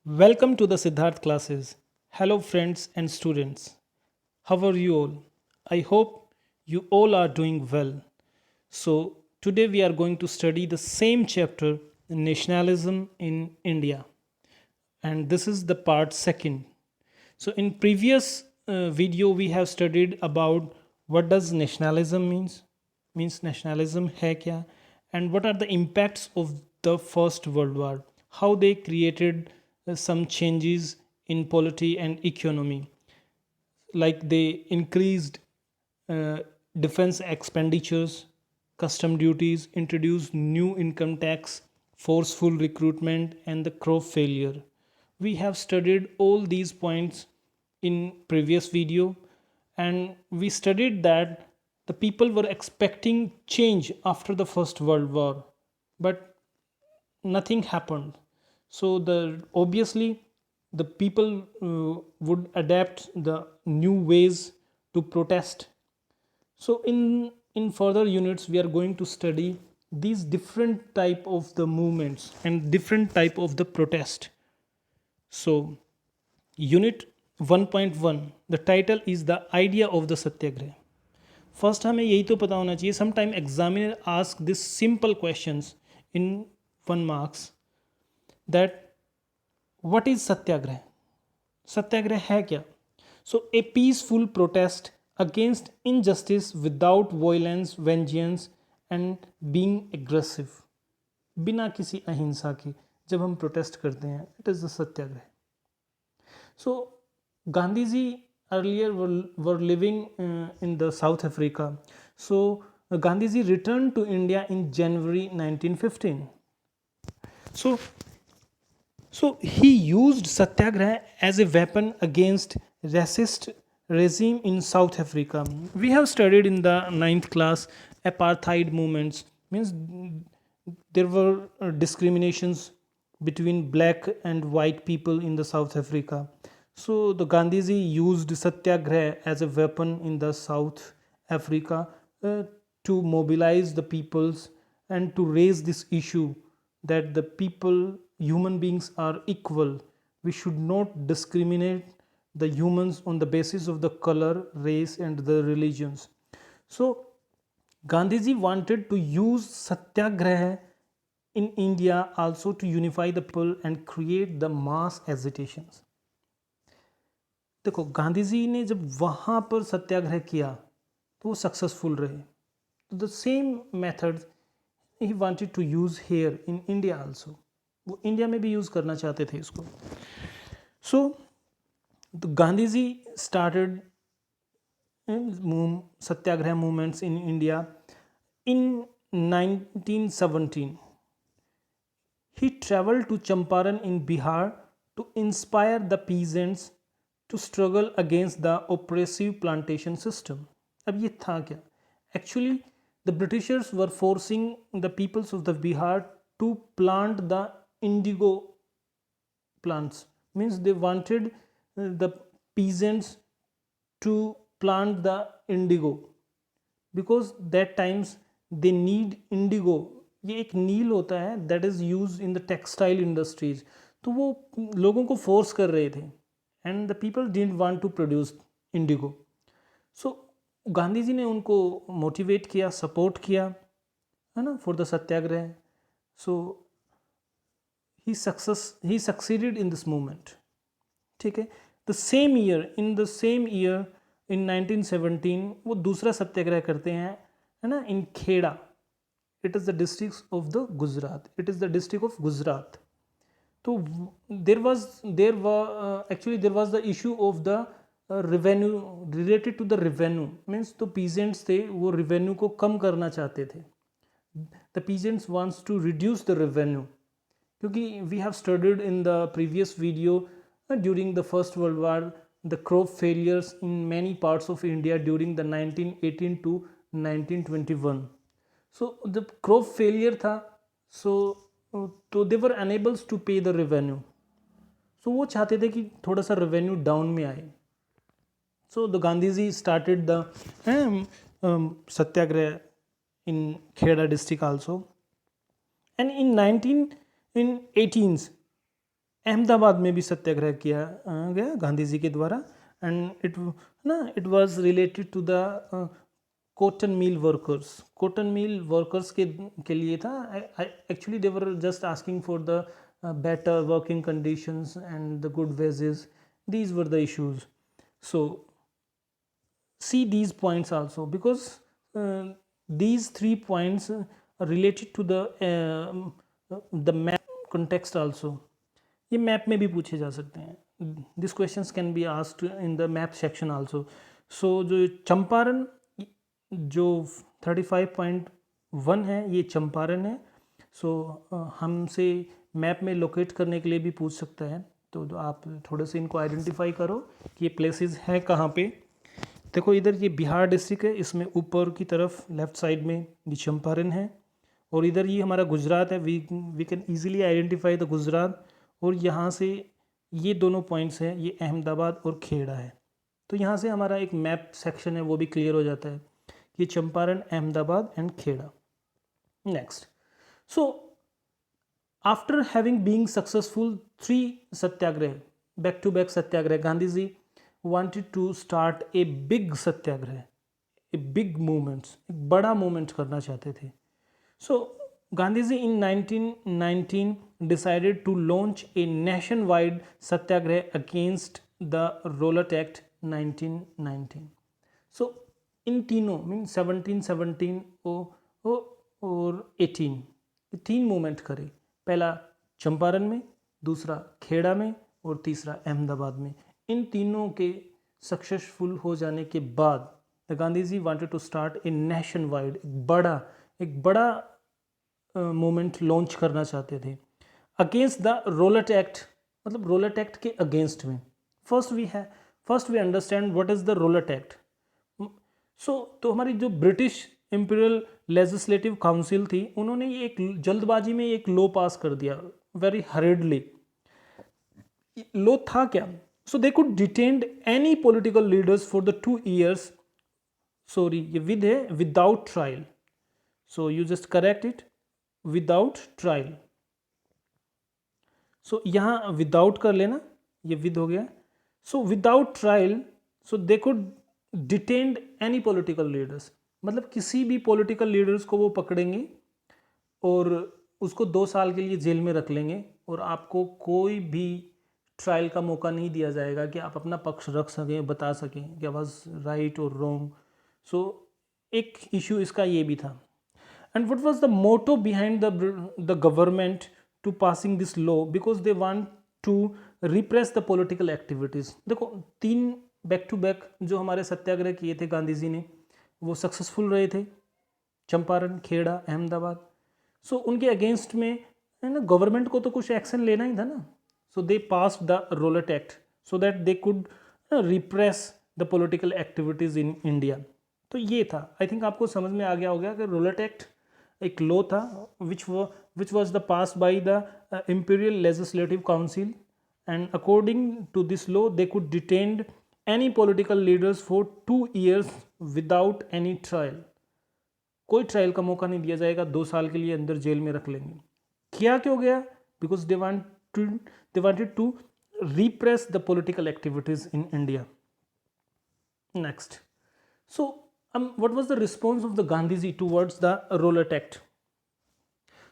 Welcome to the Siddharth classes. Hello, friends and students. How are you all? I hope you all are doing well. So, today we are going to study the same chapter, Nationalism in India. And this is the part second. So, in previous video, we have studied about what does nationalism means nationalism hai kya, and what are the impacts of the First World War, how they created some changes in polity and economy, like they increased uh, defense expenditures, custom duties, introduced new income tax, forceful recruitment, and the crop failure. We have studied all these points in previous video, and we studied that the people were expecting change after the First World War, but nothing happened. So the obviously the people would adapt the new ways to protest. So in further units we are going to study these different type of the movements and different type of the protest. So unit 1.1, the title is the idea of the satyagrah. First हमें यही तो पता होना चाहिए. Sometime examiner ask this simple questions in 1 marks, that what is satyagraha. Satyagraha है क्या? So a peaceful protest against injustice without violence, vengeance and being aggressive. बिना किसी अहिंसा के जब हम प्रोटेस्ट करते हैं, it is the satyagraha. So Gandhi ji earlier were living in the South Africa. So Gandhi ji returned to India in January 1915. So So he used satyagraha as a weapon against racist regime in South Africa. We have studied in the ninth class apartheid movements. Means there were discriminations between black and white people in the South Africa. So the Gandhiji used satyagraha as a weapon in the South Africa to mobilize the peoples and to raise this issue that the people, human beings are equal. We should not discriminate the humans on the basis of the color, race, and the religions. So Gandhiji wanted to use satyagraha in India also to unify the people and create the mass agitations. देखो गांधी जी ने जब वहाँ पर सत्याग्रह किया तो वो successful रहे. तो द सेम मेथड ही wanted to use here in India also. वो इंडिया में भी यूज़ करना चाहते थे इसको. So Gandhi ji started satyagraha movements in India in 1917. He traveled to Champaran in Bihar to inspire the peasants to struggle against the oppressive plantation system. अब ये था क्या? Actually, the Britishers were forcing the peoples of the Bihar to plant the indigo plants. Means they wanted the peasants to plant the indigo because that times they need indigo. ये एक नील होता है that is use in the textile industries. तो वो लोगों को force कर रहे थे and the people didn't want to produce indigo. So Gandhi ji ने उनको मोटिवेट किया, सपोर्ट किया, है ना, for the satyagraha. So he succeeded in this movement. ठीक है. द सेम ईयर इन 1917 वो दूसरा सत्याग्रह करते हैं, है ना, in Kheda. It is the district of the Gujarat. It is the district of Gujarat. तो there was the issue of the revenue related to the revenue. Means तो पीजेंट्स थे, वो रेवेन्यू को कम करना चाहते थे. The peasants wants to reduce the revenue, क्योंकि we have studied in the previous video during the first world war the crop failures in many parts of India during the 1918 to 1921. So the crop failure था. So तो they were unable to pay the revenue. So वो चाहते थे कि थोड़ा सा revenue down में आए. So the Gandhiji started the satyagraha in Kheda district also. And in 18s Ahmedabad में भी सत्याग्रह किया गया गांधी जी के द्वारा, and it was related to the cotton mill workers. Cotton mill workers के लिए था। Actually they were just asking for the better working conditions and the good wages. These were the issues. So see these points also, because these 3 points are related to the map context also. ये map में भी पूछे जा सकते हैं. This questions can be asked in the map section also. So जो चंपारण जो 35.1 है ये चंपारण है. सो हमसे मैप में लोकेट करने के लिए भी पूछ सकता है. तो आप थोड़े से इनको आइडेंटिफाई करो कि ये प्लेसेस हैं कहाँ पे. देखो इधर ये बिहार डिस्ट्रिक्ट है, इसमें ऊपर की तरफ लेफ्ट साइड में ये चंपारण है, और इधर ये हमारा गुजरात है. We can easily identify the Gujarat. और यहाँ से ये दोनों पॉइंट्स हैं, ये अहमदाबाद और खेड़ा है. तो यहाँ से हमारा एक मैप सेक्शन है वो भी क्लियर हो जाता है. ये Champaran, Ahmedabad and Kheda. Next. So after having being successful 3 satyagraha, back to back satyagraha, Gandhi ji wanted to start a big satyagraha, a big movement, एक बड़ा मूवमेंट करना चाहते थे. So Gandhi ji in 1919 decided to launch a nationwide satyagraha against the Rowlatt Act 1919. So इन तीनों mean 1717 और 18 ये 3 movement करे. पहला चंपारण में, दूसरा खेड़ा में और तीसरा अहमदाबाद में. इन तीनों के सक्सेसफुल हो जाने के बाद the Gandhi ji wanted to start a nation wide, एक बड़ा मूवमेंट लॉन्च करना चाहते थे अगेंस्ट द रोलट एक्ट. मतलब रोलट एक्ट के अगेंस्ट में. First we understand what is the Rowlatt Act. So तो हमारी जो ब्रिटिश इंपीरियल लेजिस्लेटिव काउंसिल थी, उन्होंने ये एक जल्दबाजी में एक लॉ पास कर दिया, वेरी हरिडली. लॉ था क्या? So they could detain any political leaders for the 2 years. Sorry ये विद है, without trial. So you just correct it, without trial. So यहाँ विदाउट कर लेना, ये विद हो गया. So without trial, so they could detained any political leaders. मतलब किसी भी पॉलिटिकल लीडर्स को वो पकड़ेंगे और उसको 2 साल के लिए जेल में रख लेंगे, और आपको कोई भी ट्रायल का मौका नहीं दिया जाएगा कि आप अपना पक्ष रख सकें, बता सकें कि वाज राइट और रॉन्ग. सो एक इशू इसका ये भी था. And what was the motto behind the government to passing this law? Because they want to repress the political activities. देखो 3 बैक टू बैक जो हमारे सत्याग्रह किए थे गांधी जी ने, वो सक्सेसफुल रहे थे. चंपारण, खेड़ा, अहमदाबाद. सो उनके अगेंस्ट में है ना, गवर्नमेंट को तो कुछ एक्शन लेना ही था ना. So they passed the Rowlatt Act so that they could repress the political activities in India. तो ये था. आई थिंक आपको समझ में आ गया होगा कि रोलट एक्ट एक लॉ था which was the passed by the imperial legislative council, and according to this law they could detain any political leaders for 2 years without any trial. कोई ट्रायल का मौका नहीं दिया जाएगा, 2 साल के लिए अंदर जेल में रख लेंगे. किया क्यों गया? Because they wanted to repress the political activities in India. Next. So what was the response of the Gandhiji towards the Rowlatt Act?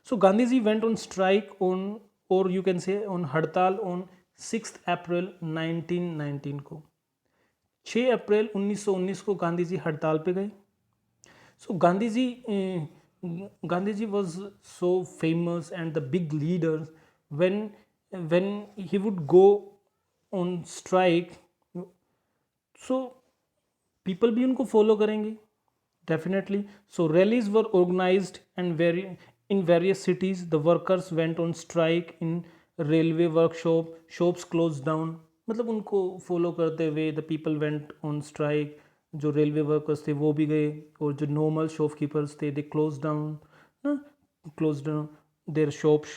So Gandhiji went on strike on, or you can say on हड़ताल on 6th April 1919 को. 6 अप्रैल 1919 को गांधी जी हड़ताल पे गए. So Gandhiji was so famous and the big leader. When he would go on strike, so people भी उनको follow करेंगे definitely. So rallies were organised and in various cities. The workers went on strike in railway workshop, shops closed down. मतलब उनको follow करते हुए the people went on strike. जो railway workers थे वो भी गए, और जो नॉर्मल शॉपकीपर्स थे they closed down their shops.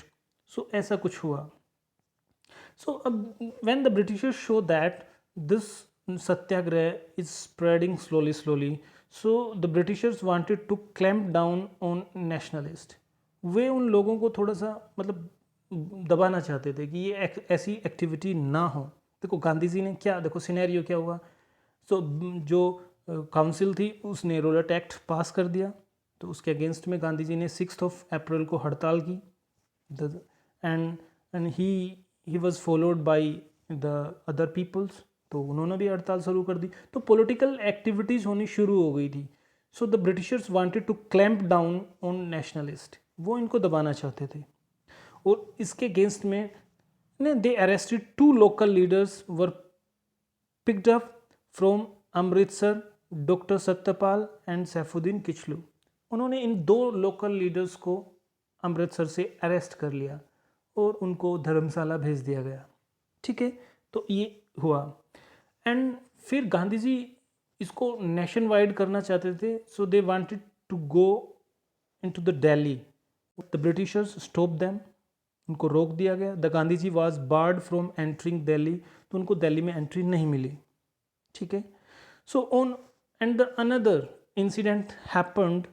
So ऐसा कुछ हुआ. So when the Britishers show that this satyagraha is spreading slowly, so the Britishers wanted to clamp down on nationalists. वे उन लोगों को थोड़ा सा मतलब दबाना चाहते थे कि ये ऐसी एक्टिविटी ना हो। देखो गांधी जी ने क्या, देखो सिनेरियो क्या हुआ। सो जो काउंसिल थी उसने रोलट एक्ट पास कर दिया, तो उसके अगेंस्ट में गांधी जी ने 6 अप्रैल को हड़ताल की। And and he was followed by the other peoples, तो उन्होंने भी हड़ताल शुरू कर दी। तो पॉलिटिकल एक्टिविटीज़ होनी शुरू हो गई थी। So the Britishers wanted to clamp down on nationalist, वो इनको दबाना चाहते थे। और इसके अगेंस्ट में they arrested 2 local leaders were picked up from Amritsar, doctor Satyapal and Saifuddin Kitchlew. उन्होंने इन 2 लोकल लीडर्स को अमृतसर से अरेस्ट कर लिया और उनको धर्मशाला भेज दिया गया। ठीक है, तो ये हुआ। एंड फिर गांधी जी इसको नेशन वाइड करना चाहते थे। So they wanted to go into the Delhi. The Britishers stop them, उनको रोक दिया गया। The Gandhi ji was barred from entering Delhi, तो उनको दिल्ली में एंट्री नहीं मिली। ठीक है, so on and the another incident happened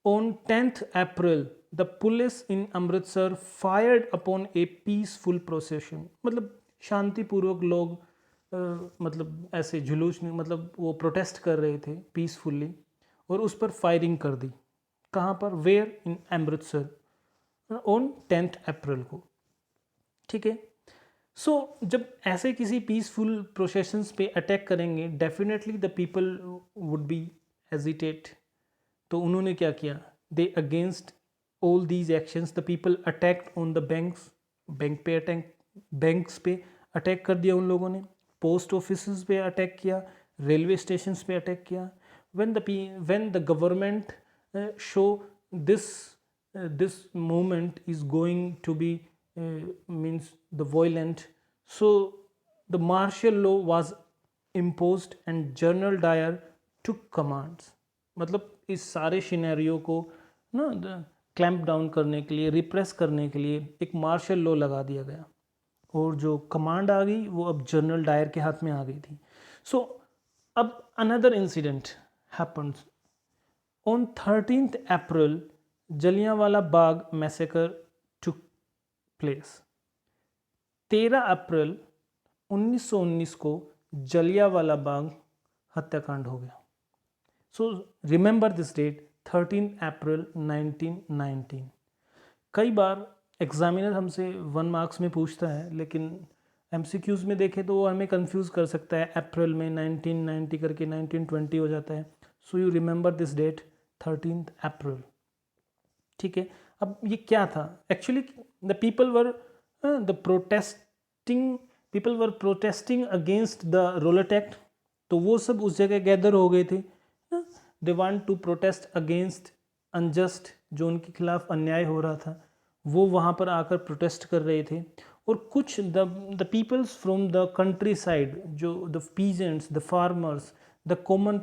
on 10th April. The police in Amritsar fired upon a peaceful procession, मतलब शांतिपूर्वक लोग मतलब ऐसे जुलूस में, मतलब वो प्रोटेस्ट कर रहे थे पीसफुली, और उस पर फायरिंग कर दी। कहाँ पर? Where? In Amritsar on 10th April को। ठीक है, सो जब ऐसे किसी पीसफुल प्रोसेशंस पे अटैक करेंगे, definitely the people would be hesitate. तो उन्होंने क्या किया? They against all these actions the people attacked on the banks, banks पे अटैक कर दिया उन लोगों ने, पोस्ट ऑफिस पे अटैक किया, रेलवे स्टेशन पे अटैक किया। when the government show this this movement is going to be means the violent, so the martial law was imposed and General Dyer took commands। मतलब इस सारे scenario को ना clamp down करने के लिए, रिप्रेस करने के लिए एक मार्शल लॉ लगा दिया गया, और जो कमांड आ गई वो अब जनरल डायर के हाथ में आ गई थी। सो अब another incident happens on 13th April. Jallianwala Bagh massacre took place. 13 अप्रैल 1919 को जलियांवाला बाग हत्याकांड हो गया। सो रिमेंबर दिस डेट, 13 अप्रैल 1919। कई बार एग्जामिनर हमसे 1 मार्क्स में पूछता है, लेकिन एमसीक्यूज़ में देखें तो वो हमें कंफ्यूज कर सकता है। अप्रैल में 1990 करके 1920 हो जाता है। So you remember this date, 13th April. ठीक है, अब ये क्या था actually? The people were protesting against the Rowlatt Act. तो वो सब उस जगह गैदर हो गए थे। They want to protest against unjust, जो उनके खिलाफ अन्याय हो रहा था, वो वहाँ पर आकर प्रोटेस्ट कर रहे थे। और कुछ the peoples from the country side, जो the peasants, the farmers, the common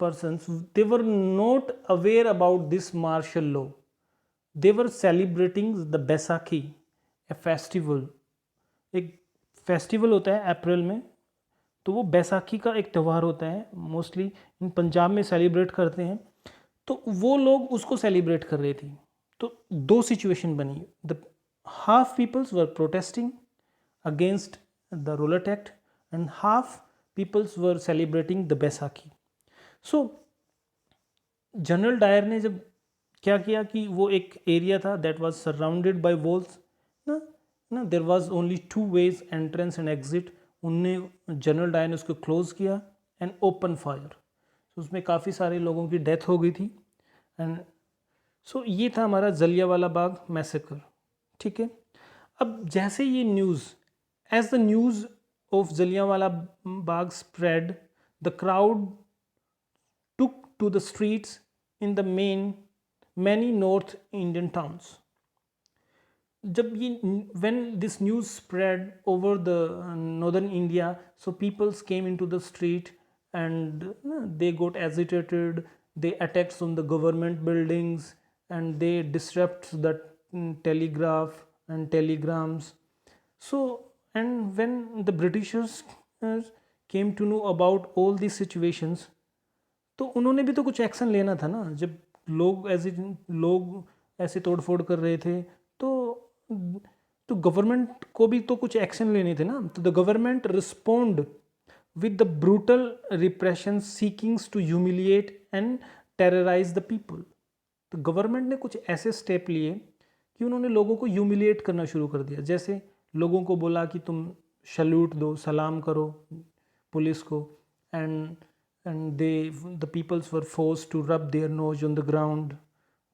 persons, they were not aware about this martial law. They were celebrating the Baisakhi, a festival। एक फेस्टिवल होता है अप्रैल में, तो वो बैसाखी का एक त्यौहार होता है, मोस्टली इन पंजाब में सेलिब्रेट करते हैं। तो वो लोग उसको सेलिब्रेट कर रहे थे। तो 2 सिचुएशन बनी। The half peoples were protesting against the Rowlatt Act and half peoples were celebrating the Baisakhi. So General Dyer ने जब क्या किया कि वो एक एरिया था that was surrounded by walls ना there was only 2 ways, entrance and exit. उनने जनरल डायर ने उसको क्लोज किया एंड ओपन फायर। उसमें काफ़ी सारे लोगों की डेथ हो गई थी। एंड सो ये था हमारा जलियांवाला बाग मैसेकर। ठीक है, अब जैसे ये news, as the news of Jallianwala Bagh spread, the crowd took to the streets in the many North Indian towns। जब ये when this news spread over the northern India, so peoples came into the street and they got agitated, they attacked on the government buildings and they disrupt the telegraph and telegrams। So and when the Britishers came to know about all these situations, तो उन्होंने भी तो कुछ action लेना था ना। जब लोग ऐसे तोड़फोड़ कर रहे थे, तो तो गवर्नमेंट को भी तो कुछ एक्शन लेने थे ना, तो the government respond with the brutal repression seeking to humiliate and terrorize the people। तो गवर्नमेंट ने कुछ ऐसे स्टेप लिए कि उन्होंने लोगों को ह्यूमिलिएट करना शुरू कर दिया। जैसे लोगों को बोला कि तुम सल्यूट दो, सलाम करो पुलिस को, and they the peoples were force to rub their nose on the ground,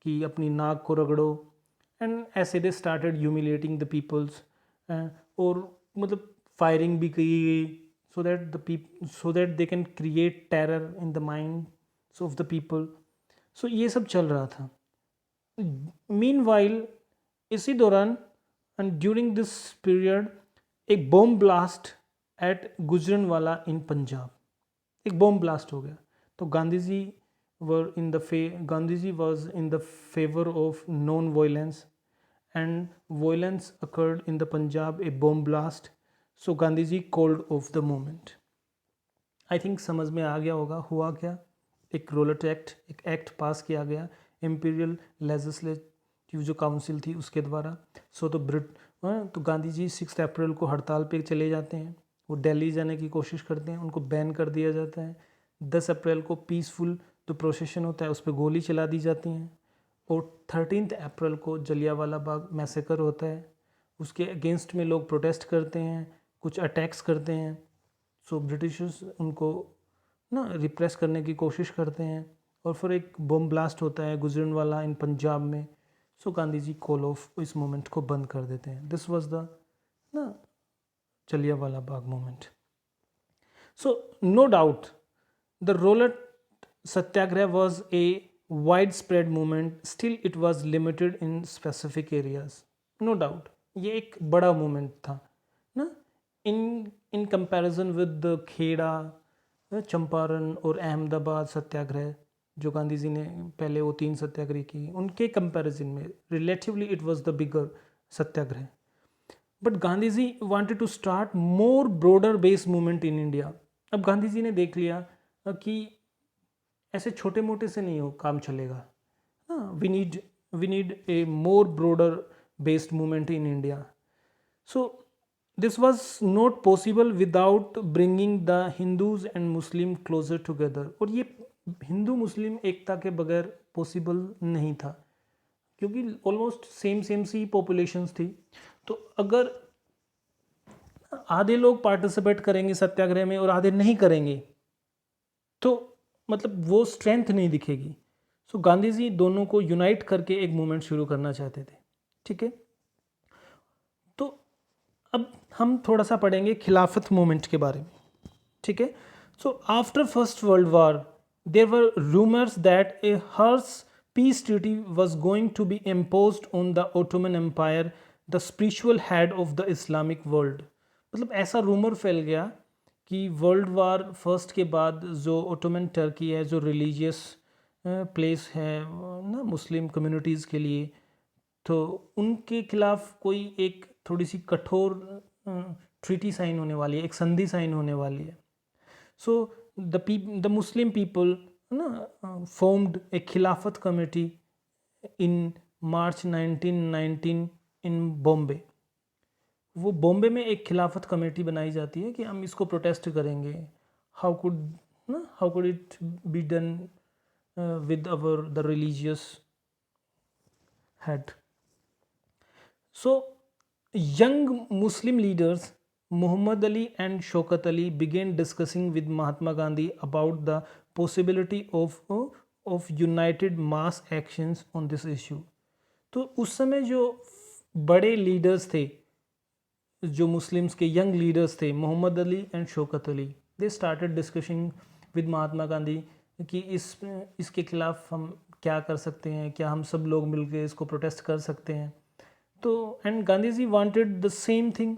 कि अपनी नाक को रगड़ो, एंड ऐसे they started humiliating the peoples. और मतलब फायरिंग भी की गई so that they can create terror in the minds of the people। so ये सब चल रहा था। meanwhile इसी दौरान and during this period एक bomb blast eight Gujranwala in Punjab, एक बॉम्ब ब्लास्ट हो गया। तो Gandhi ji was in the favor of non-violence, and violence occurred in the Punjab, a bomb blast। So Gandhi ji called off the movement. I think समझ में आ गया होगा हुआ क्या। एक रोलेट एक्ट, एक एक्ट पास किया गया इम्पीरियल लेजिस्लेटिव जो काउंसिल थी उसके द्वारा। सो तो गांधी जी 6 अप्रैल को हड़ताल पे चले जाते हैं, वो दिल्ली जाने की कोशिश करते हैं, उनको बैन कर दिया जाता है। 10 अप्रैल को पीसफुल जो प्रोसेशन होता है उस पर गोली चला दी जाती हैं, और 13 अप्रैल को जलियांवाला बाग मैसेकर होता है, उसके अगेंस्ट में लोग प्रोटेस्ट करते हैं, कुछ अटैक्स करते हैं। सो ब्रिटिशर्स उनको ना रिप्रेस करने की कोशिश करते हैं, और फिर एक बम ब्लास्ट होता है गुजरनवाला इन पंजाब में। So Gandhi ji call off इस मोमेंट को बंद कर देते हैं। दिस वाज द ना Jallianwala Bagh moment. So no doubt the Rowlatt satyagraha was a widespread movement, still it was limited in specific areas। no doubt ये एक बड़ा मूवमेंट था ना, in comparison with the Kheda, Champaran और अहमदाबाद सत्याग्रह जो गांधी जी ने पहले वो 3 सत्याग्रह की, उनके कंपैरिजन में relatively it was the bigger satyagraha. But Gandhi ji wanted to start more broader based movement in India. अब गांधी जी ने देख लिया कि ऐसे छोटे मोटे से नहीं हो काम चलेगा, we need a more broader based movement in India. So this was not possible without bringing the Hindus and Muslim closer together। और ये हिंदू मुस्लिम एकता के बगैर पॉसिबल नहीं था, क्योंकि ऑलमोस्ट सेम सी पॉपुलेशंस थी। तो अगर आधे लोग पार्टिसिपेट करेंगे सत्याग्रह में और आधे नहीं करेंगे तो मतलब वो स्ट्रेंथ नहीं दिखेगी। सो गांधी जी दोनों को यूनाइट करके एक मूवमेंट शुरू करना चाहते थे। ठीक है, तो अब हम थोड़ा सा पढ़ेंगे खिलाफत मूवमेंट के बारे में। ठीक है, so after First World War there were rumours that a harsh peace treaty was going to be imposed on the Ottoman Empire, the spiritual head of the Islamic world. मतलब ऐसा रूमर फैल गया कि वर्ल्ड वार फर्स्ट के बाद जो Ottoman Turkey है, जो रिलीजियस प्लेस है ना मुस्लिम कम्युनिटीज़ के लिए, तो उनके खिलाफ कोई एक थोड़ी सी कठोर ट्रीटी साइन होने वाली है, एक संधि साइन होने वाली है। सो द मुस्लिम पीपल ना फॉर्म्ड ए खिलाफत कमेटी इन मार्च 1919 इन बॉम्बे। वो बॉम्बे में एक खिलाफत कमेटी बनाई जाती है कि हम इसको प्रोटेस्ट करेंगे। How could it be done with our the religious head. So, young Muslim leaders Muhammad Ali and Shaukat Ali began discussing with Mahatma Gandhi about the possibility of united mass actions on this issue। तो उस समय जो बड़े leaders थे, जो Muslims के young leaders थे, Mohammad Ali and Shaukat Ali, they started discussing with Mahatma Gandhi कि इसके खिलाफ हम क्या कर सकते हैं, क्या हम सब लोग मिलकर इसको प्रोटेस्ट कर सकते हैं। तो and Gandhi ji wanted the same thing.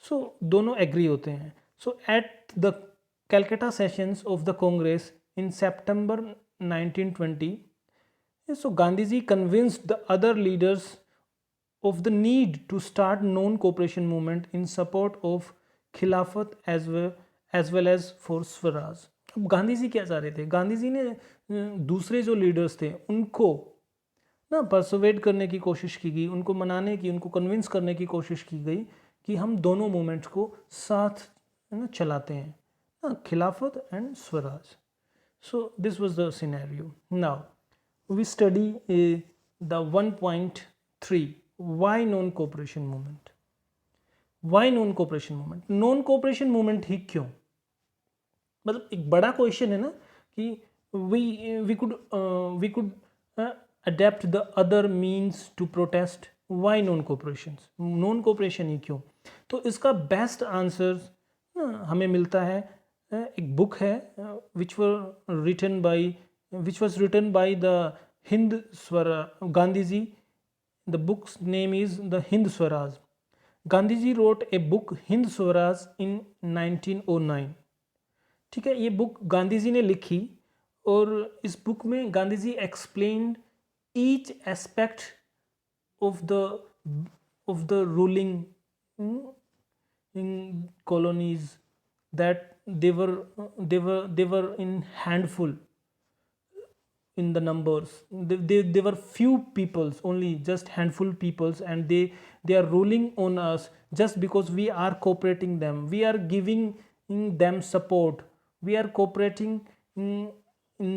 So दोनों एग्री होते हैं। So at the Calcutta sessions of the Congress in September 1920, so Gandhi ji convinced the other leaders of the need to start non-cooperation movement in support of खिलाफत as well as for Swaraj. अब गांधी जी क्या चाह रहे थे? गांधी जी ने दूसरे जो लीडर्स थे उनको ना परसुवेट करने की कोशिश की गई, उनको मनाने की, उनको कन्विंस करने की कोशिश की गई कि हम दोनों मूवमेंट्स को साथ ना चलाते हैं, ना खिलाफत and Swaraj. So this was the scenario. Now we study the 1.3 why non-cooperation movement. Why non-cooperation movement? Non-cooperation movement ही क्यों? मतलब एक बड़ा क्वेश्चन है ना कि we could adapt the other means to protest. Why non-cooperation? Non-cooperation ही क्यों? तो इसका बेस्ट आंसर हमें मिलता है, एक बुक है which was written by the Hind Swara Gandhi ji. The book's name is the Hind Swaraj. Gandhi ji wrote a book Hind Swaraj in 1909. ठीक है, ये बुक गांधी जी ने लिखी और इस बुक में Gandhi ji explained each aspect of the ruling in colonies that they were in handful in the numbers. They were few peoples, only just handful peoples, and they are ruling on us just because we are cooperating them, we are giving them support, we are cooperating in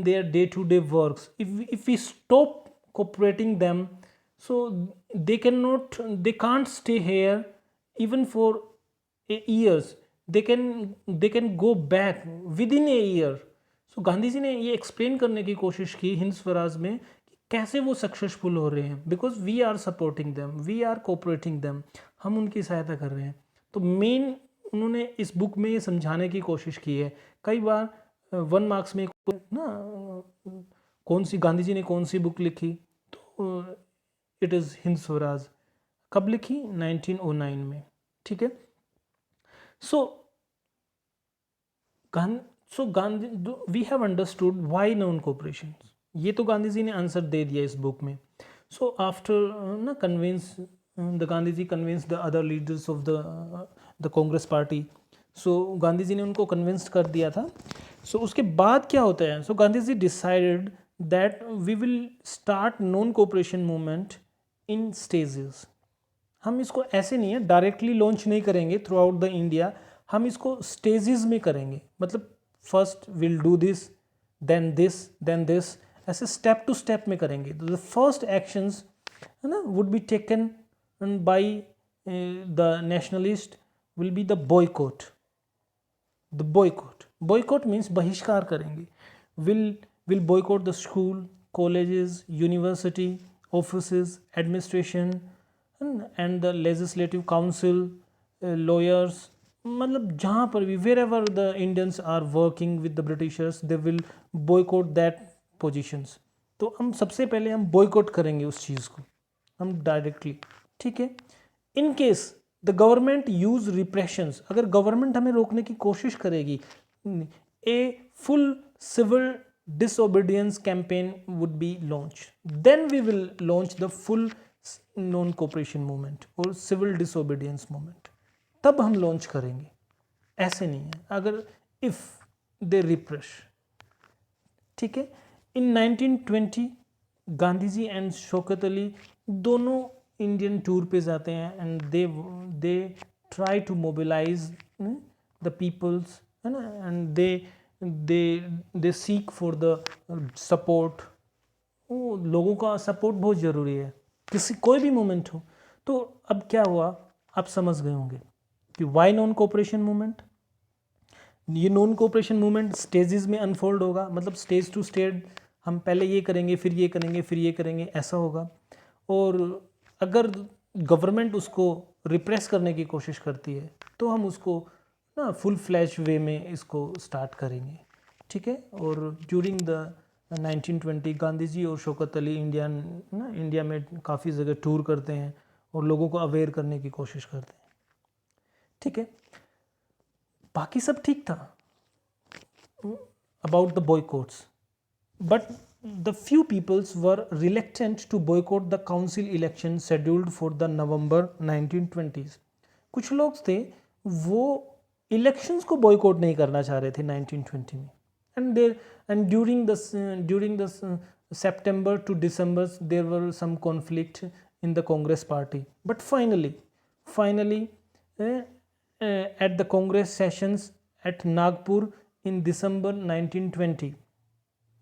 their day-to-day works. If we stop cooperating them, so they can't stay here even for years. they can go back within a year. सो गांधी जी ने ये explain करने की कोशिश की हिंद स्वराज में कि कैसे वो सक्सेसफुल हो रहे हैं, because we are supporting them, we are cooperating them, हम उनकी सहायता कर रहे हैं. तो मेन उन्होंने इस बुक में ये समझाने की कोशिश की है. कई बार 1 मार्क्स में ना कौन सी गांधी जी ने कौन सी बुक लिखी, तो इट इज़ हिंद स्वराज. कब लिखी? 1909 में. ठीक है. So Gandhi we have understood why non cooperation. ये तो गांधी जी ने आंसर दे दिया इस बुक में. सो आफ्टर ना convince the Gandhi ji convince the other leaders of the Congress party. So Gandhi ji ने उनको कन्विंस कर दिया था. सो उसके बाद क्या होता है? So Gandhi ji decided that we will start non cooperation movement in stages. हम इसको ऐसे नहीं है डायरेक्टली लॉन्च नहीं करेंगे थ्रू आउट द इंडिया, हम इसको स्टेजेस में करेंगे. मतलब first will do this, then this, ऐसे स्टेप टू स्टेप में करेंगे. तो द फर्स्ट एक्शंस है ना would be taken by the nationalist will be the boycott. The boycott means बहिष्कार करेंगे. Will boycott the school, colleges, university, offices, administration and the legislative council, lawyers. मतलब जहाँ पर भी wherever the Indians are working with the Britishers they will boycott that positions. तो हम सबसे पहले हम बॉयकॉट करेंगे उस चीज़ को, हम डायरेक्टली. ठीक है. In case the government use repressions, अगर गवर्नमेंट हमें रोकने की कोशिश करेगी, a full civil disobedience campaign would be launched. Then we will launch the full non-cooperation movement और civil disobedience movement. तब हम लॉन्च करेंगे. ऐसे नहीं है अगर इफ दे रिप्रेस. ठीक है. इन 1920 गांधी जी एंड शौकत अली दोनों इंडियन टूर पे जाते हैं and they try to mobilise the peoples, है ना, and they seek for the support. वो लोगों का सपोर्ट बहुत ज़रूरी है किसी कोई भी मूवमेंट हो. तो अब क्या हुआ आप समझ गए होंगे कि वाई नॉन कोऑपरेशन मूवमेंट. ये नॉन कोऑपरेशन मूवमेंट स्टेजेस में अनफोल्ड होगा. मतलब स्टेज टू स्टेज हम पहले ये करेंगे, फिर ये करेंगे, फिर ये करेंगे, ऐसा होगा. और अगर गवर्नमेंट उसको रिप्रेस करने की कोशिश करती है तो हम उसको ना फुल फ्लैश वे में इसको स्टार्ट करेंगे. ठीक है. और ड्यूरिंग द 1920 गांधी जी और शौकत अली इंडिया में काफ़ी जगह टूर करते हैं और लोगों को अवेयर करने की कोशिश करते हैं. ठीक है. बाकी सब ठीक था about the boycotts, but the few peoples were reluctant to boycott the council election scheduled for the November 1920s. कुछ लोग थे वो इलेक्शंस को बॉयकॉट नहीं करना चाह रहे थे 1920 में. and during the September to December there were some conflict in the Congress party, but finally at the Congress sessions at Nagpur in December 1920,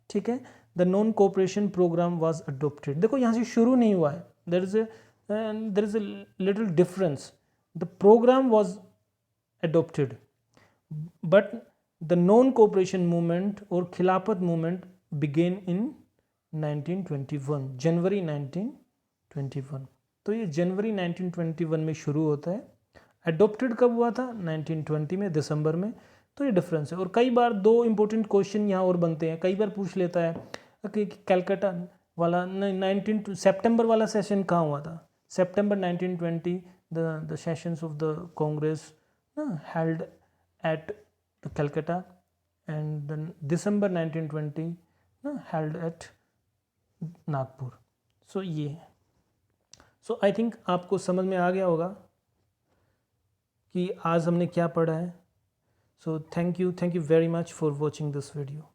ठीक है, the non cooperation programme was adopted. देखो यहाँ से शुरू नहीं हुआ है, there is a little difference. The programme was adopted but the non cooperation movement और खिलाफत मूवमेंट बिगेन इन 1921, जनवरी 1921। तो ये जनवरी 1921 में शुरू होता है। अडोप्टेड कब हुआ था? 1920 में, दिसंबर में। तो ये डिफरेंस है। और कई बार दो इंपॉर्टेंट क्वेश्चन यहाँ और बनते हैं, कई बार पूछ लेता है कि कलकत्ता वाला 19 सितंबर वाला सेशन कहाँ हुआ था? September 1920 the sessions of the Congress held at Calcutta and December 1920 held at Nagpur. So ये है। सो आई थिंक आपको समझ में आ गया होगा कि आज हमने क्या पढ़ा है। So thank you very much for watching this video.